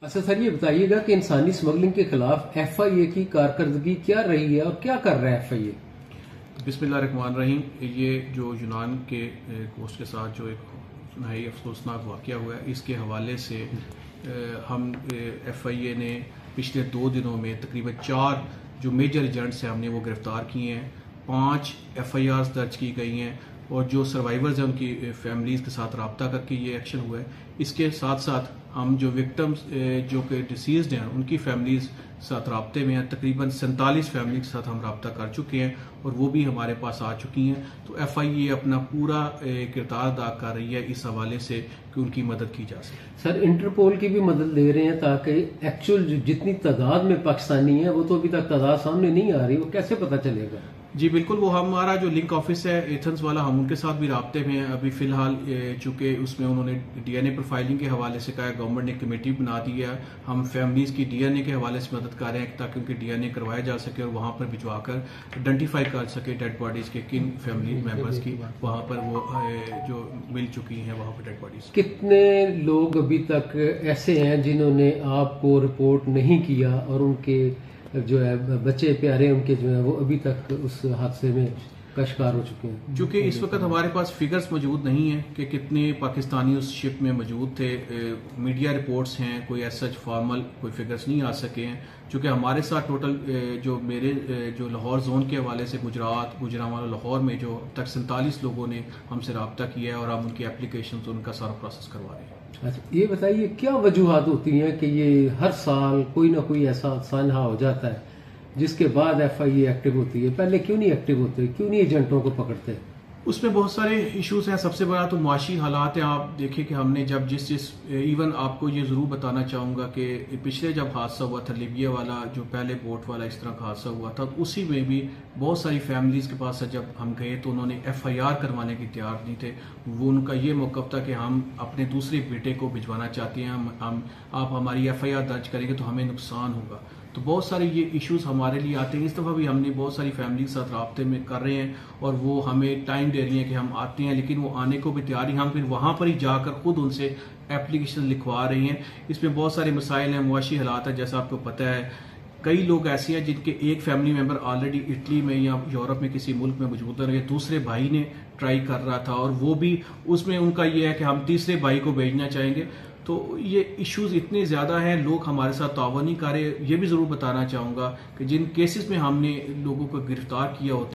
अच्छा सर, ये बताइएगा कि इंसानी स्मगलिंग के खिलाफ एफआईए की कारकर्दगी क्या रही है और क्या कर रहा है एफआईए? बिस्मिल्लाहिर्रहमानिर्रहीम। ये जो यूनान के कोस्ट के साथ जो एक नहाई अफसोसनाक वाक़या हुआ है, इसके हवाले से हम एफआईए ने पिछले 2 दिनों में तकरीबन 4 जो मेजर एजेंट्स हैं हमने वो गिरफ़्तार किए हैं। 5 एफआईआर्स दर्ज की गई हैं और जो सर्वाइवर्स हैं उनकी फैमिलीज़ के साथ रब्ता करके ये एक्शन हुआ है। इसके साथ साथ हम जो विक्टम्स जो कि डिसीज़्ड हैं उनकी फैमिलीज़ साथ रब्ते में हैं। तकरीबन 47 फैमिली के साथ हम रब्ता कर चुके हैं और वो भी हमारे पास आ चुकी हैं। तो एफआईए अपना पूरा किरदार अदा कर रही है इस हवाले से कि उनकी मदद की जा सके। सर, इंटरपोल की भी मदद ले रहे हैं ताकि एक्चुअल जितनी तादाद में पाकिस्तानी है वो तो अभी तक तादाद सामने नहीं आ रही, वो कैसे पता चलेगा? जी बिल्कुल, वो हमारा जो लिंक ऑफिस है एथेंस वाला, हम उनके साथ भी राब्ते में हैं। अभी फिलहाल चूंकि उसमें उन्होंने डीएनए प्रोफाइलिंग के हवाले से कहा है, गवर्नमेंट ने कमेटी बना दी है। हम फैमिलीज़ की डीएनए के हवाले से मदद कर रहे हैं ताकि उनके डीएनए करवाया जा सके और वहाँ पर भिजवा कर आइडेंटिफाई कर सके डेड बॉडीज़ के किन फैमिली मेम्बर्स की वहाँ पर वो जो मिल चुकी हैं वहाँ पर डेड बॉडीज़। कितने लोग अभी तक ऐसे हैं जिन्होंने आपको रिपोर्ट नहीं किया और उनके जो है बच्चे प्यारे उनके जो है वो अभी तक उस हादसे में का शिकार हो चुके हैं? चूंकि इस वक्त हमारे पास फिगर्स मौजूद नहीं है कि कितने पाकिस्तानी उस शिप में मौजूद थे। मीडिया रिपोर्ट्स हैं, कोई ऐसा फॉर्मल कोई फिगर्स नहीं आ सके हैं। चूंकि हमारे साथ टोटल जो मेरे जो लाहौर जोन के हवाले से गुजरांवाला लाहौर में जो अब तक 47 लोगों ने हमसे रब्ता किया है और हम उनकी एप्लीकेशन तो उनका सारा प्रोसेस करवा रहे हैं। अच्छा, ये बताइए क्या वजूहात होती हैं कि ये हर साल कोई ना कोई ऐसा सानहा हो जाता है जिसके बाद एफआईए एक्टिव होती है? पहले क्यों नहीं एक्टिव होते, क्यों नहीं एजेंटों को पकड़ते? उसमें बहुत सारे इश्यूज हैं। सबसे बड़ा तो मुआशी हालात हैं। आप देखिए कि हमने जब जिस इवन आपको ये ज़रूर बताना चाहूँगा कि पिछले जब हादसा हुआ था लिबिया वाला, जो पहले बोट वाला इस तरह का हादसा हुआ था, तो उसी में भी बहुत सारी फैमिलीज़ के पास जब हम गए तो उन्होंने एफआईआर करवाने की तैयार नहीं थे। वो उनका ये मौक़िफ़ था कि हम अपने दूसरे बेटे को भिजवाना चाहते हैं, हम आप हमारी एफआईआर दर्ज करेंगे तो हमें नुकसान होगा। तो बहुत सारे ये इश्यूज हमारे लिए आते हैं। इस दफ़ा भी हमने बहुत सारी फैमिली के साथ राब्ते में कर रहे हैं और वो हमें टाइम दे रही हैं कि हम आते हैं, लेकिन वो आने को भी तैयार ही, हम फिर वहाँ पर ही जाकर खुद उनसे एप्लीकेशन लिखवा रही हैं। इसमें बहुत सारे मसाइल हैं, मुआशी हालात है। जैसा आपको पता है कई लोग ऐसे हैं जिनके एक फैमिली मेंबर ऑलरेडी इटली में या यूरोप में किसी मुल्क में मौजूद है, दूसरे भाई ने ट्राई कर रहा था और वो भी उसमें उनका ये है कि हम तीसरे भाई को भेजना चाहेंगे। तो ये इश्यूज इतने ज़्यादा हैं, लोग हमारे साथ तावन नहीं कर रहे। ये भी ज़रूर बताना चाहूँगा कि जिन केसेस में हमने लोगों को गिरफ्तार किया होता